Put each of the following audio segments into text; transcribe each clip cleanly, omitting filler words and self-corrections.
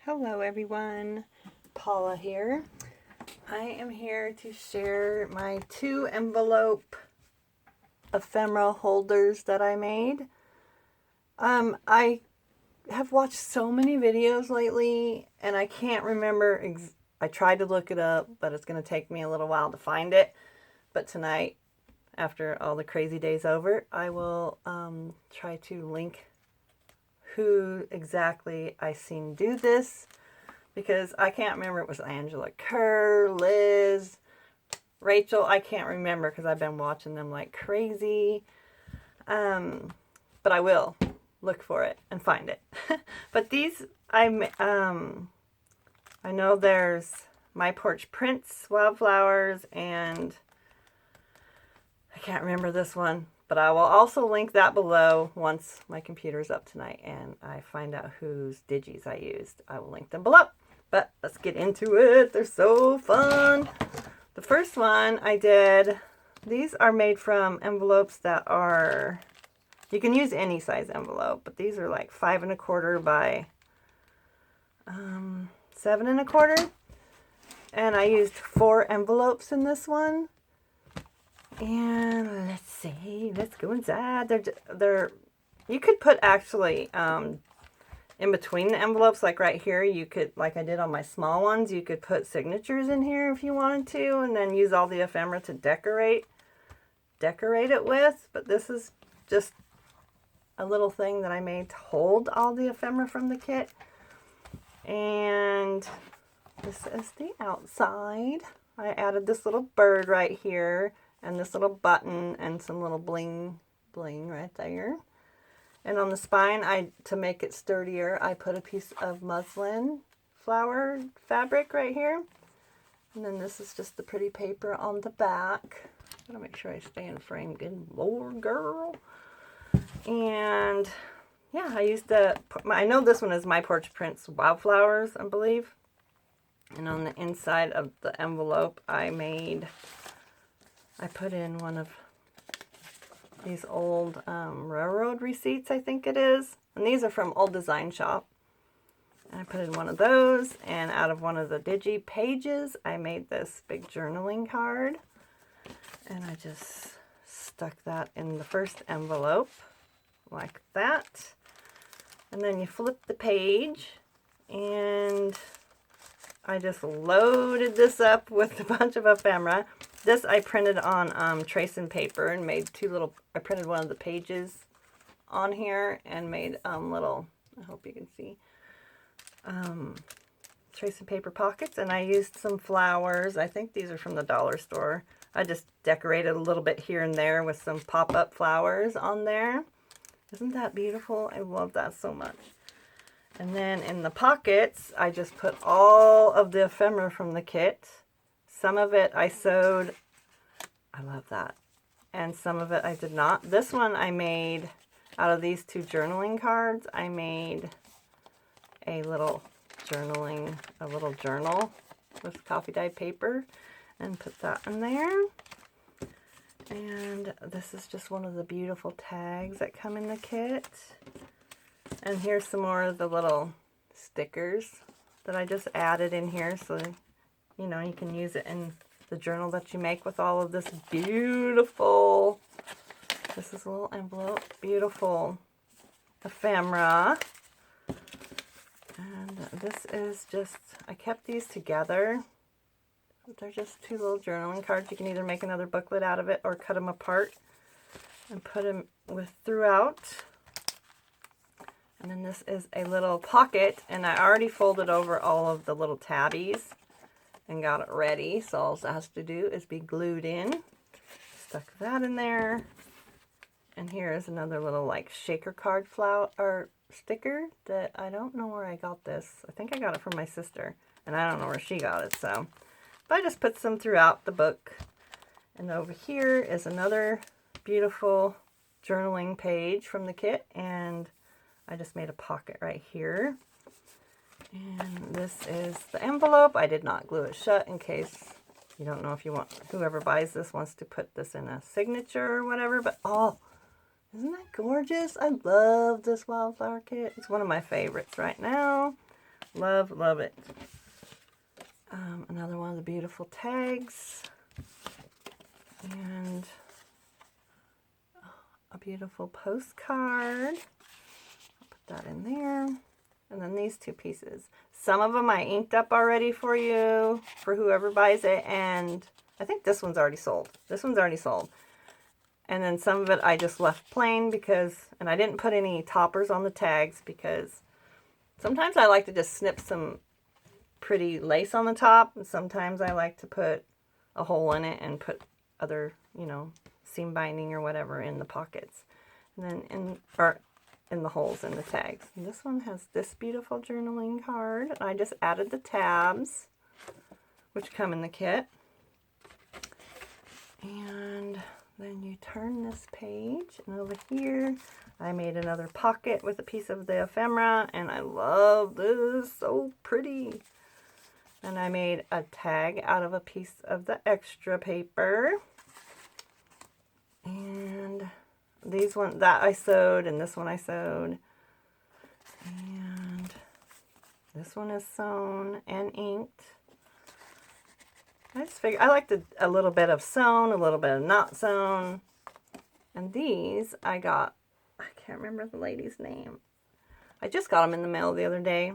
Hello everyone, Paula here. I am here to share my 2 envelope ephemera holders that I made. I have watched so many videos lately and I can't remember, I tried to look it up, but it's going to take me a little while to find it. But tonight, after all the crazy days over, I will try to link who exactly I seen do this. Because I can't remember, it was Angela Kerr, Liz, Rachel. I can't remember because I've been watching them like crazy. But I will look for it and find it. But these, I know there's My Porch Prince, Wildflowers, and I can't remember this one. But I will also link that below once my computer's up tonight and I find out whose digis I used. I will link them below. But let's get into it. They're so fun. The first one I did, these are made from envelopes that are, you can use any size envelope, but these are like 5 1/4 by 7 1/4. And I used 4 envelopes in this one. And let's see, let's go inside. They're you could put actually in between the envelopes, like right here, you could, like I did on my small ones, you could put signatures in here if you wanted to, and then use all the ephemera to decorate it with. But this is just a little thing that I made to hold all the ephemera from the kit. And this is the outside. I added this little bird right here, and this little button, and some little bling right there. And on the spine, to make it sturdier, I put a piece of muslin flower fabric right here. And then this is just the pretty paper on the back. Gotta make sure I stay in frame. Good Lord, girl. And yeah, I used I know this one is My Porch Prince Wildflowers, I believe. And on the inside of the envelope, I put in one of these old railroad receipts, I think it is. And these are from Old Design Shop. And I put in one of those, and out of one of the digi pages, I made this big journaling card. And I just stuck that in the first envelope, like that. And then you flip the page, and I just loaded this up with a bunch of ephemera. This I printed on tracing paper and made I printed one of the pages on here and made little, I hope you can see, tracing paper pockets. And I used some flowers. I think these are from the dollar store. I just decorated a little bit here and there with some pop-up flowers on there. Isn't that beautiful? I love that so much. And then in the pockets, I just put all of the ephemera from the kit. Some of it I sewed. I love that. And some of it I did not. This one I made out of these 2 journaling cards. I made a little journal with coffee dyed paper and put that in there. And this is just one of the beautiful tags that come in the kit. And here's some more of the little stickers that I just added in here, so you know you can use it in the journal that you make with all of this beautiful, this is a little envelope, beautiful ephemera. And this is just, I kept these together. They're just 2 little journaling cards. You can either make another booklet out of it or cut them apart and put them throughout. And then this is a little pocket, and I already folded over all of the little tabbies and got it ready. So all it has to do is be glued in. Stuck that in there. And here is another little like shaker card sticker that I don't know where I got this. I think I got it from my sister, and I don't know where she got it. So, but I just put some throughout the book. And over here is another beautiful journaling page from the kit, and I just made a pocket right here. And this is the envelope. I did not glue it shut in case you don't know if you want, whoever buys this wants to put this in a signature or whatever. But oh, isn't that gorgeous? I love this wildflower kit. It's one of my favorites right now. Love, love it. Another one of the beautiful tags. And a beautiful postcard. I'll put that in there. And then these two pieces. Some of them I inked up already for you, for whoever buys it. And I think this one's already sold. This one's already sold. And then some of it I just left plain because, and I didn't put any toppers on the tags because sometimes I like to just snip some pretty lace on the top. And sometimes I like to put a hole in it and put other, you know, seam binding or whatever in the pockets. And then in the holes in the tags. And this one has this beautiful journaling card. I just added the tabs, which come in the kit. And then you turn this page, and over here I made another pocket with a piece of the ephemera, and I love this, so pretty. And I made a tag out of a piece of the extra paper. And these ones, that I sewed, and this one I sewed. And this one is sewn and inked. I just figured I liked a little bit of sewn, a little bit of not sewn. And these I got, I can't remember the lady's name. I just got them in the mail the other day.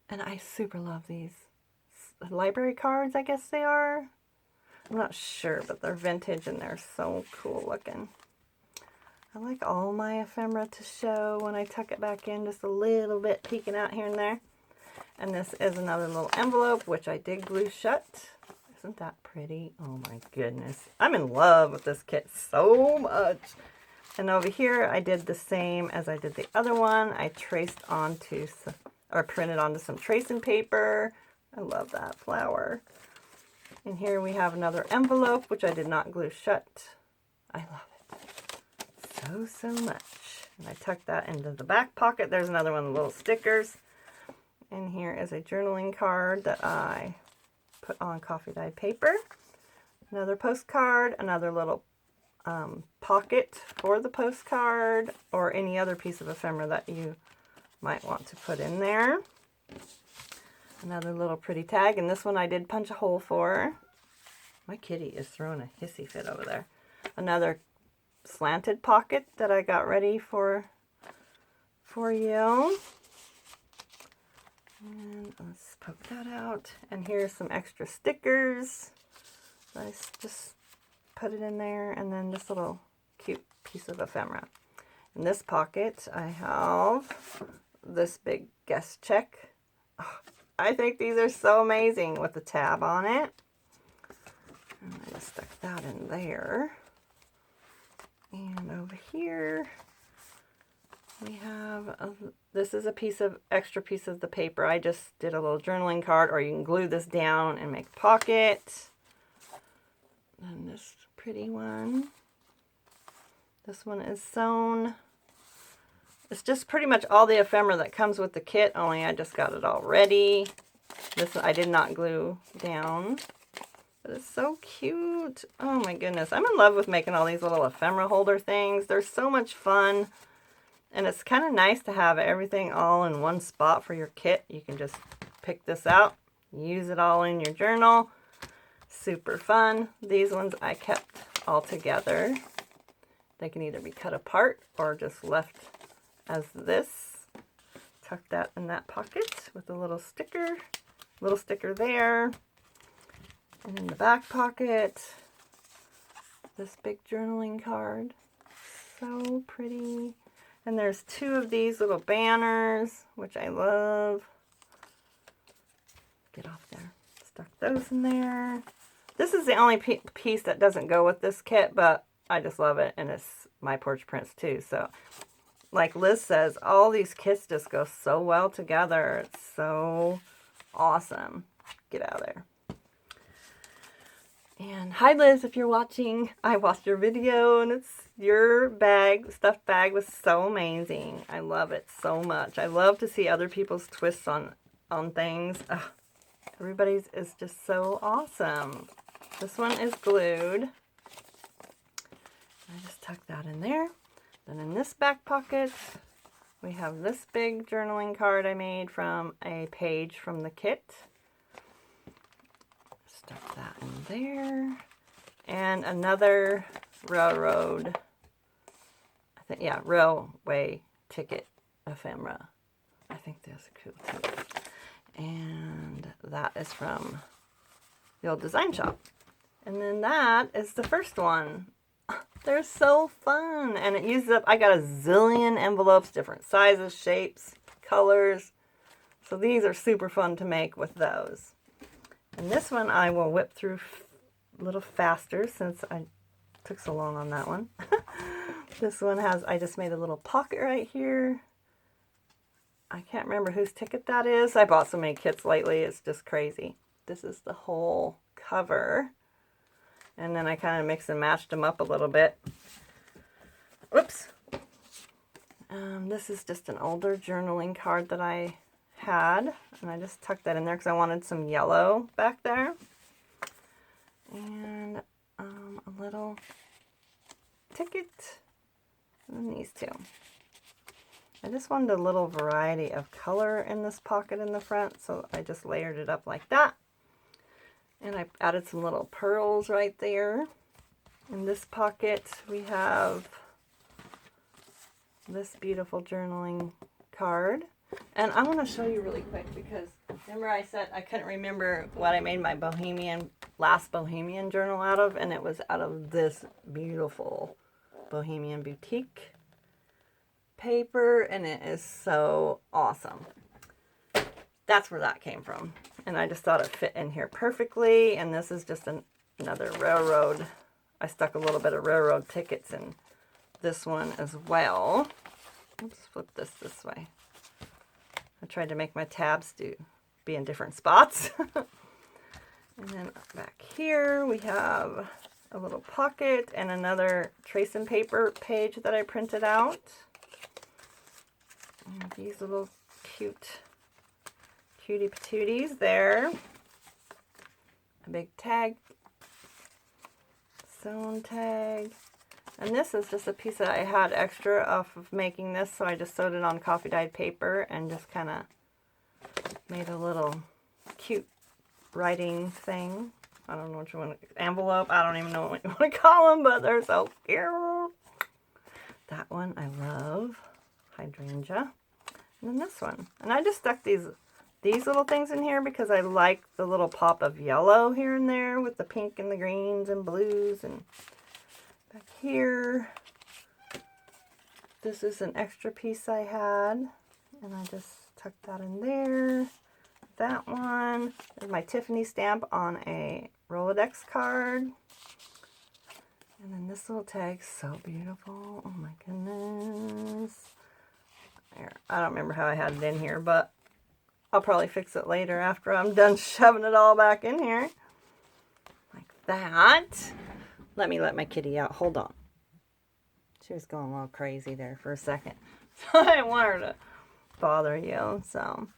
And I super love these. Library cards, I guess they are. I'm not sure, but they're vintage and they're so cool looking. I like all my ephemera to show when I tuck it back in, just a little bit peeking out here and there. And this is another little envelope, which I did glue shut. Isn't that pretty? Oh my goodness. I'm in love with this kit so much. And over here, I did the same as I did the other one. I traced onto, or printed onto some tracing paper. I love that flower. And here we have another envelope, which I did not glue shut. I love it so much. And I tucked that into the back pocket. There's another one of the little stickers. And here is a journaling card that I put on coffee dyed paper. Another postcard, another little pocket for the postcard, or any other piece of ephemera that you might want to put in there. Another little pretty tag, and this one I did punch a hole for. My kitty is throwing a hissy fit over there. Another slanted pocket that I got ready for you. And let's poke that out. And here's some extra stickers. I just put it in there, and then this little cute piece of ephemera. In this pocket, I have this big guest check. Oh, I think these are so amazing with the tab on it. And I just stuck that in there. And over here, we have, this is a extra piece of the paper. I just did a little journaling card, or you can glue this down and make a pocket. And this pretty one. This one is sewn. It's just pretty much all the ephemera that comes with the kit, only I just got it all ready. This I did not glue down. But it's so cute. Oh my goodness. I'm in love with making all these little ephemera holder things. They're so much fun. And it's kind of nice to have everything all in one spot for your kit. You can just pick this out, use it all in your journal. Super fun. These ones I kept all together. They can either be cut apart or just left as this. Tuck that in that pocket with a little sticker there. And in the back pocket, this big journaling card. So pretty. And there's two of these little banners, which I love. Get off there. Stuck those in there. This is the only piece that doesn't go with this kit, but I just love it. And it's my porch prints too. So, like Liz says, all these kits just go so well together. It's so awesome. Get out of there. And hi Liz, if you're watching, I watched your video and your stuffed bag was so amazing. I love it so much. I love to see other people's twists on things. Ugh, everybody's is just so awesome. This one is glued. I just tuck that in there. Then in this back pocket, We have this big journaling card I made from a page from the kit. Stuff that in there. And another railroad, I think, yeah, railway ticket ephemera. I think that's cool too. And that is from the old design shop. And then that is the first one. They're so fun. And it uses up, I got a zillion envelopes, different sizes, shapes, colors. So these are super fun to make with those. And this one I will whip through a little faster since I took so long on that one. This one has, I just made a little pocket right here. I can't remember whose ticket that is. I bought so many kits lately, it's just crazy. This is the whole cover. And then I kind of mixed and matched them up a little bit. Whoops. This is just an older journaling card that I had. And I just tucked that in there because I wanted some yellow back there. And a little ticket. And then these two. I just wanted a little variety of color in this pocket in the front. So I just layered it up like that. And I added some little pearls right there. In this pocket, we have this beautiful journaling card. And I want to show you really quick because remember I said I couldn't remember what I made my last Bohemian journal out of, and it was out of this beautiful Bohemian Boutique paper, and it is so awesome. That's where that came from. And I just thought it fit in here perfectly. And this is just another railroad. I stuck a little bit of railroad tickets in this one as well. Let's flip this way. I tried to make my tabs be in different spots. And then back here we have a little pocket and another tracing paper page that I printed out. And these little cutie patooties there. A big tag, sewn tag. And this is just a piece that I had extra off of making this, so I just sewed it on coffee dyed paper and just kind of made a little cute writing thing. I don't know what you want, envelope, I don't even know what you want to call them, but they're so cute. That one I love, hydrangea. And then this one. And I just stuck these little things in here because I like the little pop of yellow here and there with the pink and the greens and blues. And back here, this is an extra piece I had, and I just tucked that in there. That one is my Tiffany stamp on a Rolodex card. And then this little tag, so beautiful. Oh my goodness. There, I don't remember how I had it in here, but I'll probably fix it later after I'm done shoving it all back in here. Like that. Let me let my kitty out. Hold on. She was going a little crazy there for a second. So I didn't want her to bother you. So,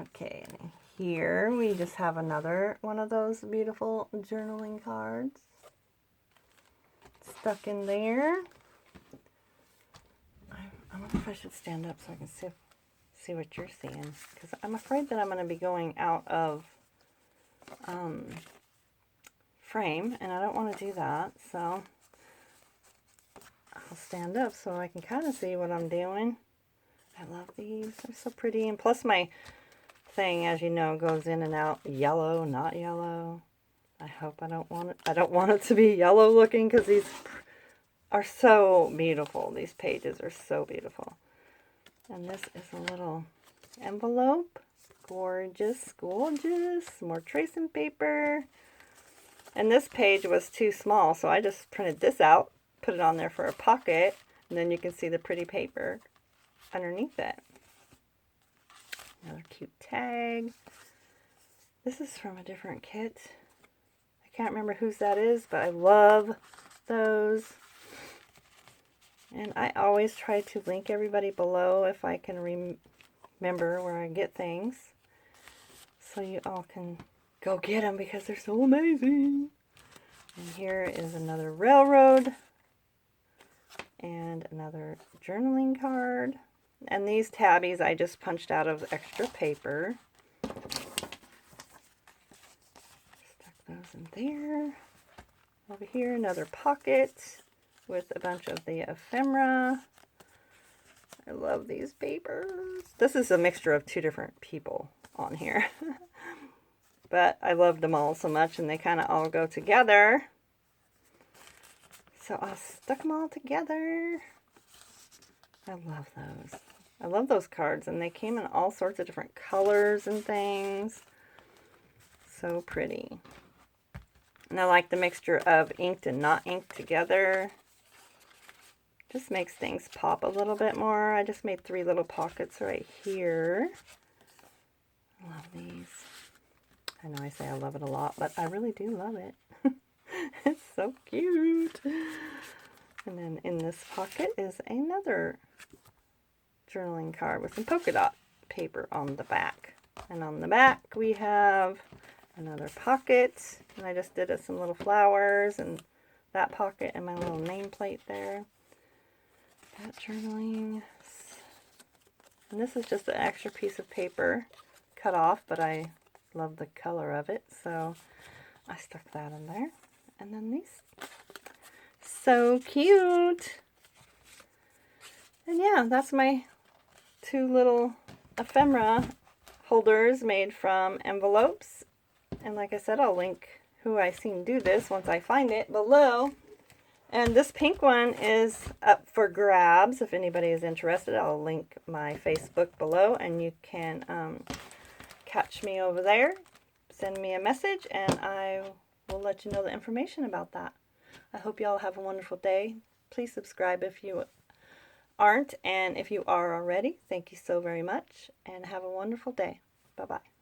okay. And here we just have another one of those beautiful journaling cards stuck in there. I wonder if I should stand up so I can see what you're seeing, because I'm afraid that I'm going to be going out of frame, and I don't want to do that, so I'll stand up so I can kind of see what I'm doing. I love these. They're so pretty, and plus my thing, as you know, goes in and out yellow, not yellow. I hope I don't want it to be yellow looking, because these are so beautiful. These pages are so beautiful. And this is a little envelope. Gorgeous, gorgeous. More tracing paper. And this page was too small, so I just printed this out, put it on there for a pocket, and then you can see the pretty paper underneath it. Another cute tag. This is from a different kit. I can't remember whose that is, but I love those. And I always try to link everybody below if I can remember where I get things, so you all can go get them because they're so amazing. And here is another railroad and another journaling card. And these tabbies I just punched out of extra paper. Stuck those in there. Over here, another pocket with a bunch of the ephemera. I love these papers. This is a mixture of two different people on here. But I love them all so much, and they kind of all go together. So I stuck them all together. I love those. I love those cards, and they came in all sorts of different colors and things. So pretty. And I like the mixture of inked and not inked together. Just makes things pop a little bit more. I just made 3 little pockets right here. I love these. I know I say I love it a lot, but I really do love it. It's so cute. And then in this pocket is another journaling card with some polka dot paper on the back. And on the back we have another pocket. And I just did some little flowers and that pocket and my little nameplate there. That journaling. And this is just an extra piece of paper cut off, but I love the color of it, so I stuck that in there. And then these, so cute. And yeah, that's my 2 little ephemera holders made from envelopes. And like I said, I'll link who I seen do this once I find it below. And this pink one is up for grabs. If anybody is interested, I'll link my Facebook below, and you can catch me over there. Send me a message, and I will let you know the information about that. I hope you all have a wonderful day. Please subscribe if you aren't, and if you are already, thank you so very much, and have a wonderful day. Bye-bye.